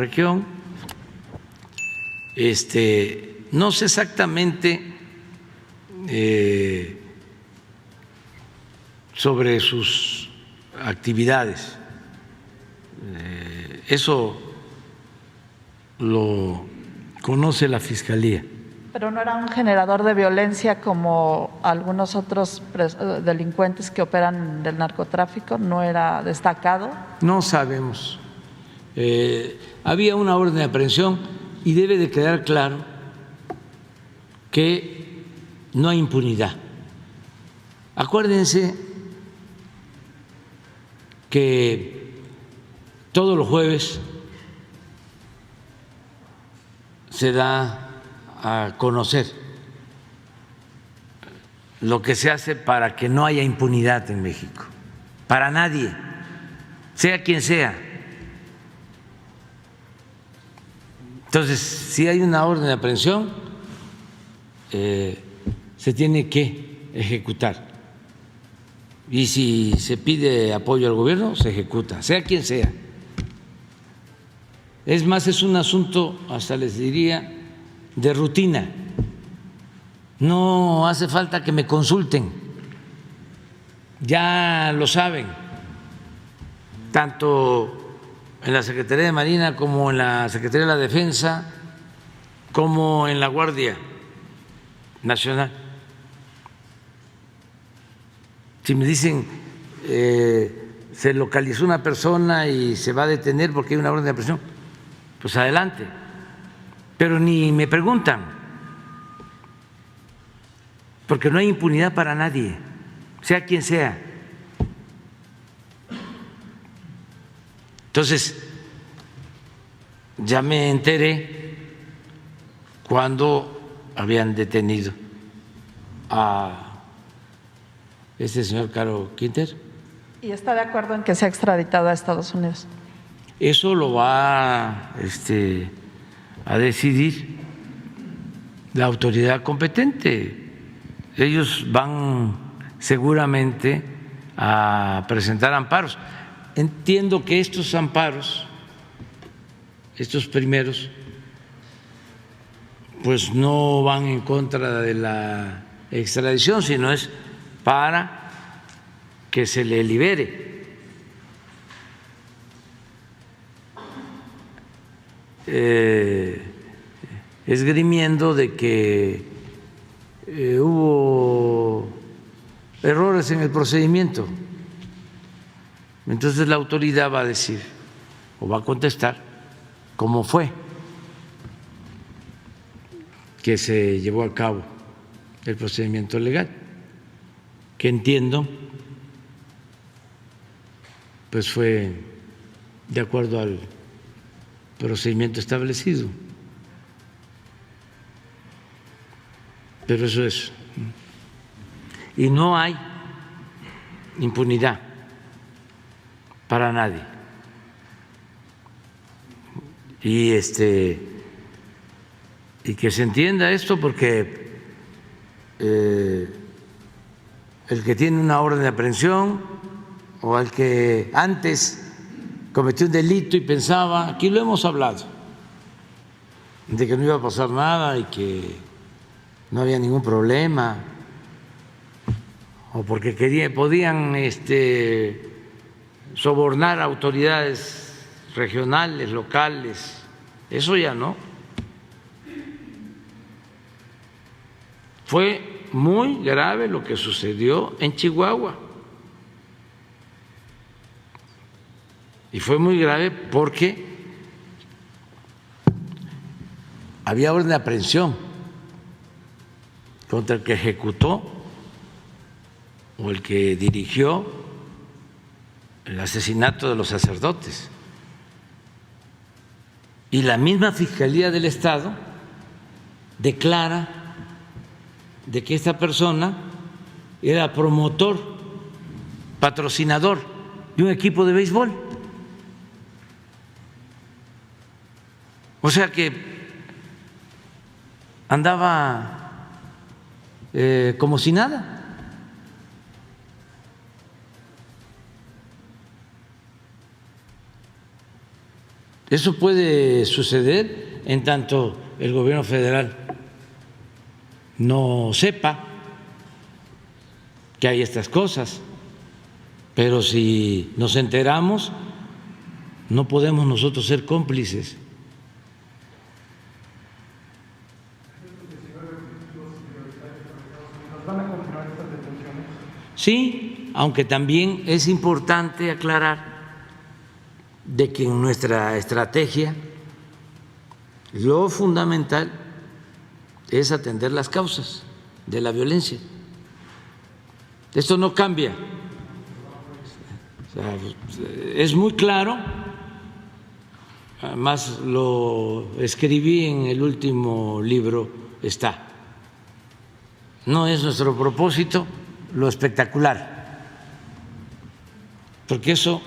región. No sé exactamente sobre sus actividades. Eso lo conoce la Fiscalía. Pero no era un generador de violencia como algunos otros delincuentes que operan del narcotráfico, no era destacado. No sabemos. Había una orden de aprehensión y debe de quedar claro que no hay impunidad. Acuérdense que todos los jueves se da a conocer lo que se hace para que no haya impunidad en México, para nadie, sea quien sea. Entonces, si hay una orden de aprehensión, se tiene que ejecutar. Y si se pide apoyo al gobierno, se ejecuta, sea quien sea. Es más, es un asunto, hasta les diría, de rutina. No hace falta que me consulten, ya lo saben, tanto en la Secretaría de Marina como en la Secretaría de la Defensa, como en la Guardia Nacional. Si me dicen se localizó una persona y se va a detener porque hay una orden de aprehensión, pues adelante, pero ni me preguntan, porque no hay impunidad para nadie, sea quien sea. Entonces, ya me enteré cuando habían detenido a este señor Caro Quinter. ¿Y está de acuerdo en que sea extraditado a Estados Unidos? Eso lo va a decidir la autoridad competente. Ellos van seguramente a presentar amparos. Entiendo que estos amparos, estos primeros, pues no van en contra de la extradición, sino es para que se le libere. Esgrimiendo de que hubo errores en el procedimiento. Entonces la autoridad va a decir o va a contestar cómo fue que se llevó a cabo el procedimiento legal, que entiendo pues fue de acuerdo al procedimiento establecido. Pero eso es. Y no hay impunidad para nadie. Y y que se entienda esto, porque el que tiene una orden de aprehensión o el que antes cometió un delito y pensaba, aquí lo hemos hablado, de que no iba a pasar nada y que no había ningún problema, o porque podían sobornar a autoridades regionales, locales, eso ya no. Fue muy grave lo que sucedió en Chihuahua. Y fue muy grave porque había orden de aprehensión contra el que ejecutó o el que dirigió el asesinato de los sacerdotes. Y la misma Fiscalía del Estado declara de que esta persona era promotor, patrocinador de un equipo de béisbol. O sea que andaba como si nada. Eso puede suceder en tanto el gobierno federal no sepa que hay estas cosas, pero si nos enteramos, no podemos nosotros ser cómplices. Sí, aunque también es importante aclarar de que en nuestra estrategia lo fundamental es atender las causas de la violencia. Esto no cambia. O sea, es muy claro, además lo escribí en el último libro, está. No es nuestro propósito lo espectacular, porque eso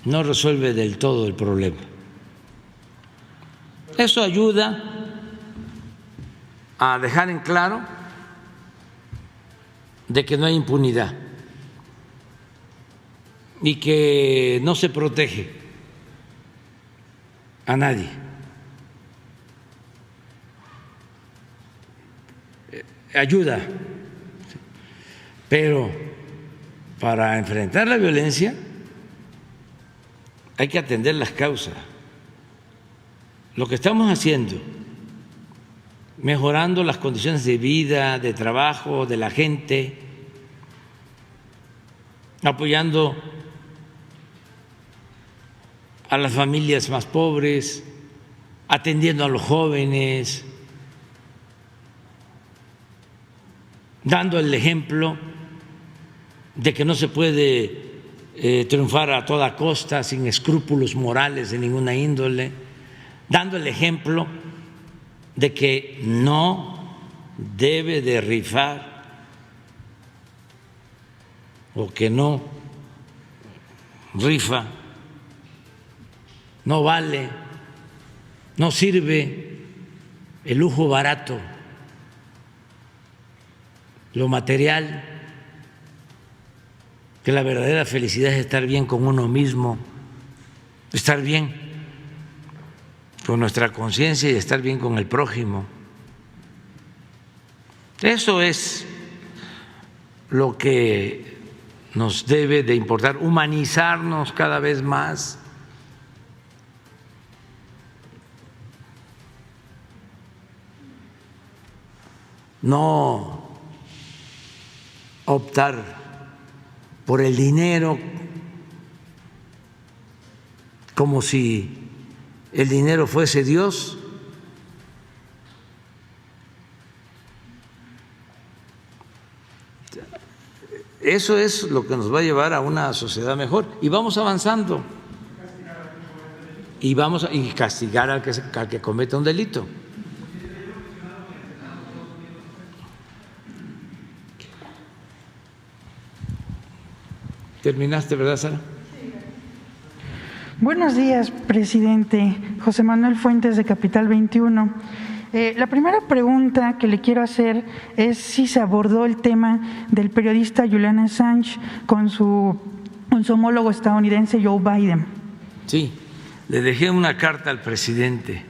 no resuelve del todo el problema. Eso ayuda a dejar en claro de que no hay impunidad y que no se protege a nadie. Ayuda, pero para enfrentar la violencia hay que atender las causas. Lo que estamos haciendo, mejorando las condiciones de vida, de trabajo de la gente, apoyando a las familias más pobres, atendiendo a los jóvenes, dando el ejemplo de que no se puede triunfar a toda costa, sin escrúpulos morales de ninguna índole, dando el ejemplo de que no debe de rifar o que no rifa, no vale, no sirve el lujo barato, lo material, que la verdadera felicidad es estar bien con uno mismo, estar bien con nuestra conciencia y estar bien con el prójimo. Eso es lo que nos debe de importar, humanizarnos cada vez más. No optar por el dinero como si el dinero fuese Dios. Eso es lo que nos va a llevar a una sociedad mejor y vamos avanzando y vamos a castigar al que cometa un delito. ¿Terminaste, verdad, Sara? Buenos días, presidente. José Manuel Fuentes, de Capital 21. La primera pregunta que le quiero hacer es si se abordó el tema del periodista Julian Assange con su homólogo estadounidense Joe Biden. Sí, le dejé una carta al presidente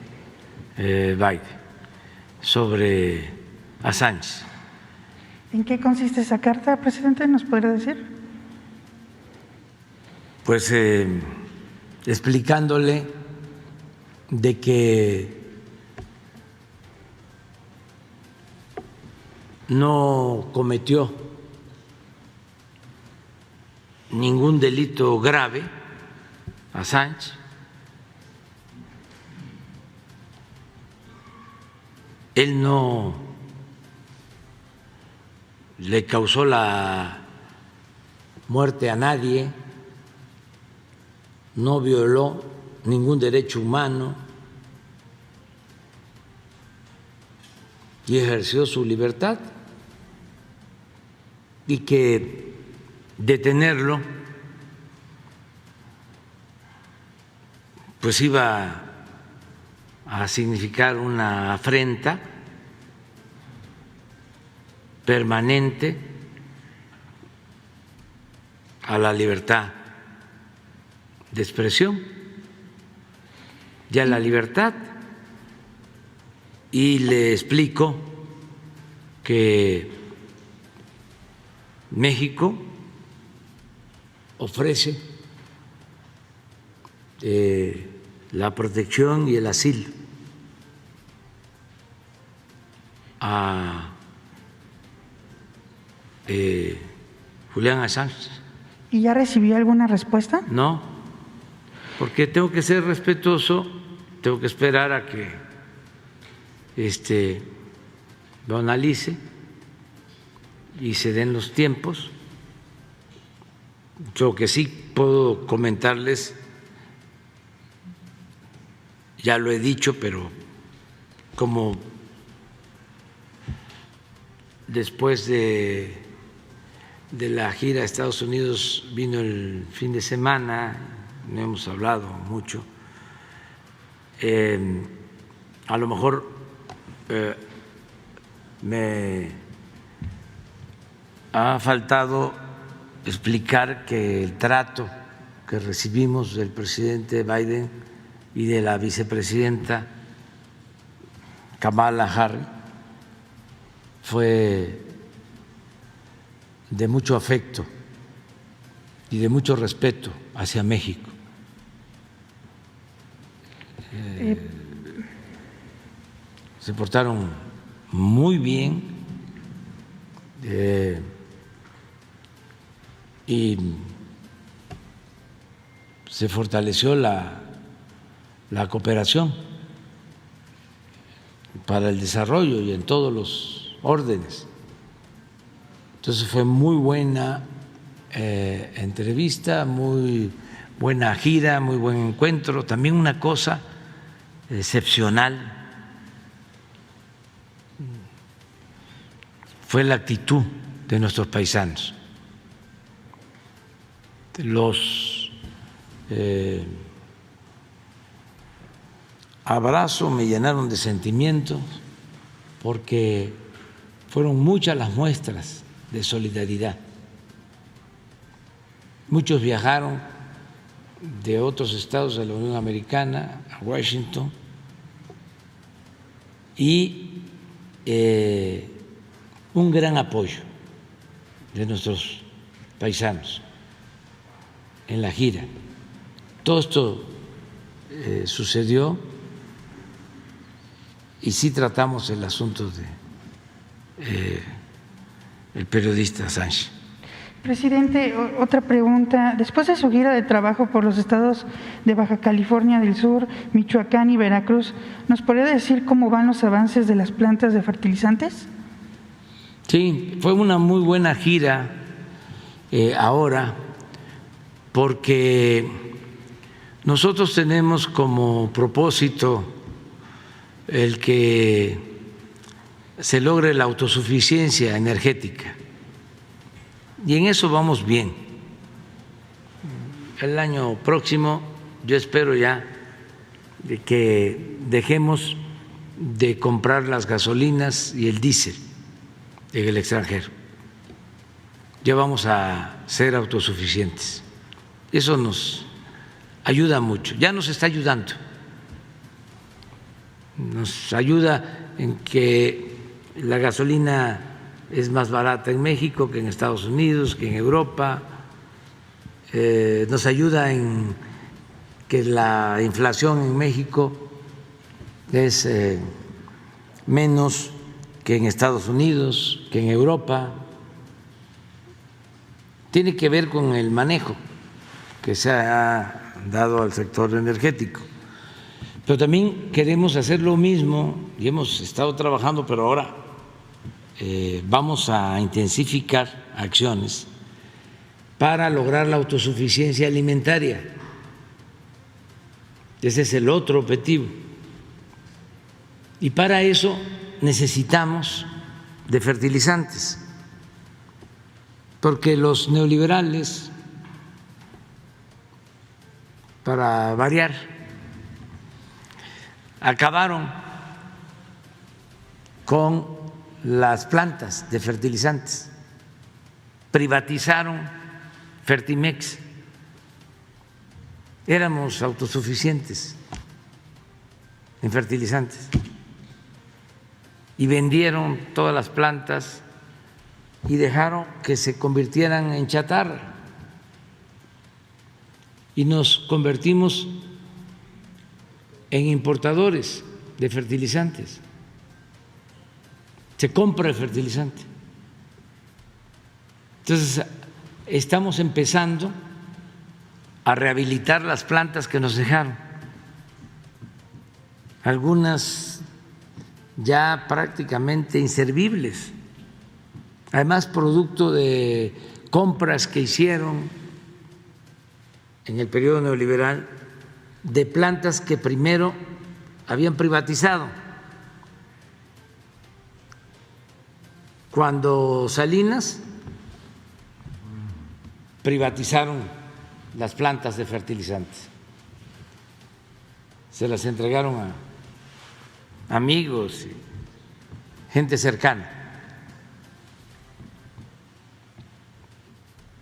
Biden sobre Assange. ¿En qué consiste esa carta, presidente? ¿Nos podría decir? Pues explicándole de que no cometió ningún delito grave Assange, él no le causó la muerte a nadie, no violó ningún derecho humano y ejerció su libertad, y que detenerlo pues iba a significar una afrenta permanente a la libertad de expresión. y a la libertad. Y le explico que México ofrece la protección y el asilo a Julián Assange. ¿Y ya recibió alguna respuesta? No, porque tengo que ser respetuoso, tengo que esperar a que lo analice y se den los tiempos. Lo que sí puedo comentarles, ya lo he dicho, pero como después de la gira a Estados Unidos vino el fin de semana, no hemos hablado mucho, a lo mejor me ha faltado explicar que el trato que recibimos del presidente Biden y de la vicepresidenta Kamala Harris fue de mucho afecto y de mucho respeto hacia México. Se portaron muy bien y se fortaleció la cooperación para el desarrollo y en todos los órdenes. Entonces fue muy buena entrevista, muy buena gira, muy buen encuentro. También una cosa excepcional fue la actitud de nuestros paisanos. Los abrazos me llenaron de sentimientos porque fueron muchas las muestras de solidaridad. Muchos viajaron de otros estados de la Unión Americana a Washington y un gran apoyo de nuestros paisanos en la gira. Todo esto sucedió y sí tratamos el asunto de el periodista Assange. Presidente, otra pregunta. Después de su gira de trabajo por los estados de Baja California del Sur, Michoacán y Veracruz, ¿nos podría decir cómo van los avances de las plantas de fertilizantes? Sí, fue una muy buena gira ahora, porque nosotros tenemos como propósito el que se logre la autosuficiencia energética. Y en eso vamos bien. El año próximo yo espero ya de que dejemos de comprar las gasolinas y el diésel en el extranjero. Ya vamos a ser autosuficientes. Eso nos ayuda mucho, ya nos está ayudando. Nos ayuda en que la gasolina es más barata en México que en Estados Unidos, que en Europa. Nos ayuda en que la inflación en México es menos que en Estados Unidos, que en Europa. Tiene que ver con el manejo que se ha dado al sector energético. Pero también queremos hacer lo mismo y hemos estado trabajando, pero ahora vamos a intensificar acciones para lograr la autosuficiencia alimentaria. Ese es el otro objetivo. Y para eso necesitamos de fertilizantes, porque los neoliberales, para variar, acabaron con las plantas de fertilizantes, privatizaron Fertimex, éramos autosuficientes en fertilizantes y vendieron todas las plantas y dejaron que se convirtieran en chatarra y nos convertimos en importadores de fertilizantes. Se compra el fertilizante. Entonces, estamos empezando a rehabilitar las plantas que nos dejaron. Algunas ya prácticamente inservibles. Además, producto de compras que hicieron en el periodo neoliberal de plantas que primero habían privatizado. Cuando Salinas privatizaron las plantas de fertilizantes, se las entregaron a amigos y gente cercana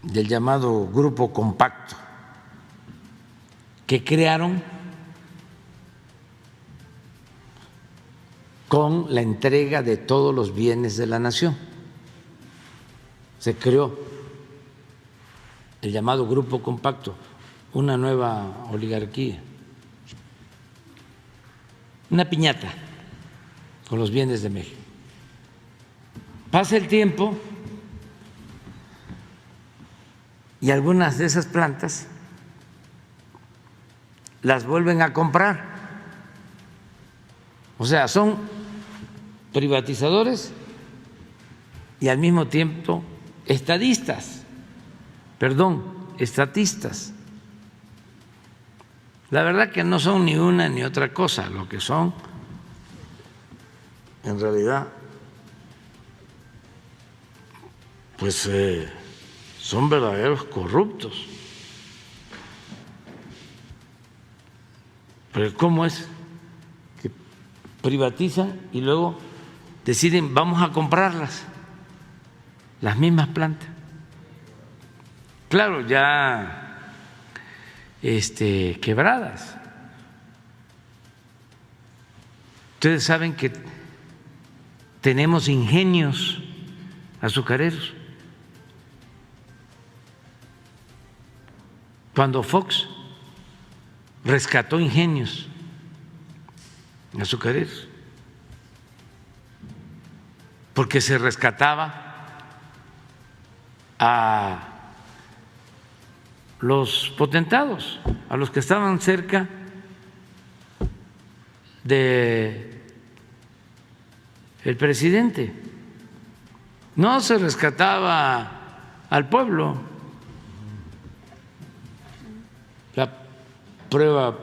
del llamado Grupo Compacto, que crearon con la entrega de todos los bienes de la nación. Se creó el llamado Grupo Compacto, una nueva oligarquía, una piñata con los bienes de México. Pasa el tiempo y algunas de esas plantas las vuelven a comprar. O sea, son privatizadores y al mismo tiempo estatistas. La verdad que no son ni una ni otra cosa, lo que son en realidad pues son verdaderos corruptos. Pero ¿cómo es que privatizan y luego deciden vamos a comprarlas, las mismas plantas? Claro, ya quebradas. Ustedes saben que tenemos ingenios azucareros. Cuando Fox rescató ingenios azucareros, porque se rescataba a los potentados, a los que estaban cerca de el presidente. No se rescataba al pueblo. La prueba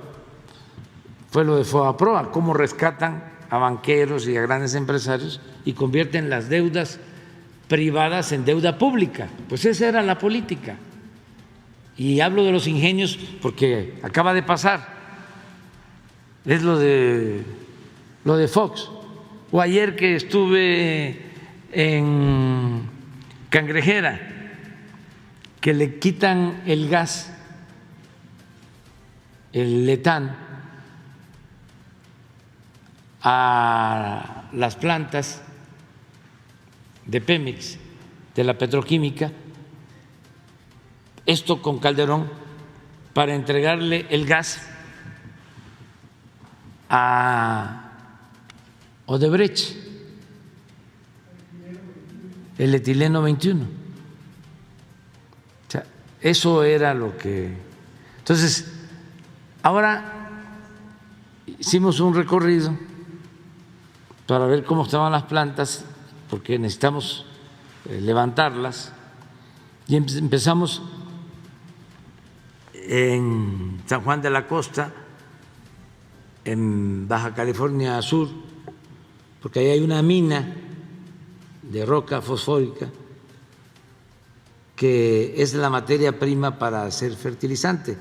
fue lo de Fobaproa, cómo rescatan a banqueros y a grandes empresarios y convierten las deudas privadas en deuda pública. Pues esa era la política. Y hablo de los ingenios porque acaba de pasar, es lo de Fox. O ayer que estuve en Cangrejera, que le quitan el gas, el etán, a las plantas de Pemex, de la petroquímica, esto con Calderón, para entregarle el gas a Odebrecht, el etileno 21. O sea, eso era lo que… Entonces, ahora hicimos un recorrido para ver cómo estaban las plantas, porque necesitamos levantarlas, y empezamos en San Juan de la Costa, en Baja California Sur, porque ahí hay una mina de roca fosfórica que es la materia prima para hacer fertilizante.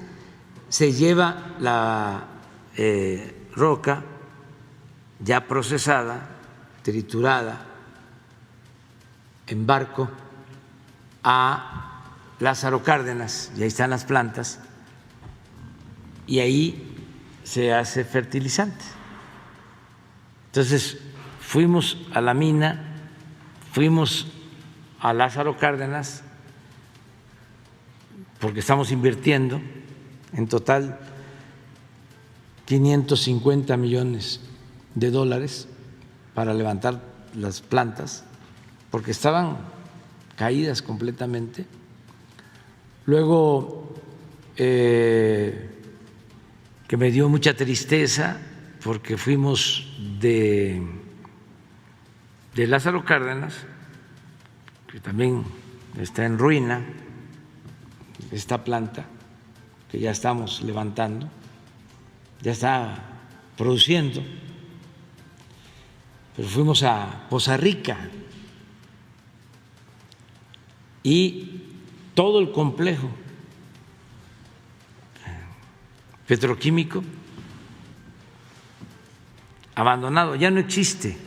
Se lleva la roca ya procesada, triturada, en barco a Lázaro Cárdenas, y ahí están las plantas, y ahí se hace fertilizante. Entonces fuimos a la mina, fuimos a Lázaro Cárdenas, porque estamos invirtiendo en total 550 millones de dólares para levantar las plantas, porque estaban caídas completamente. Luego, que me dio mucha tristeza, porque fuimos de Lázaro Cárdenas, que también está en ruina, esta planta que ya estamos levantando, ya está produciendo, pero fuimos a Poza Rica y todo el complejo petroquímico abandonado, ya no existe.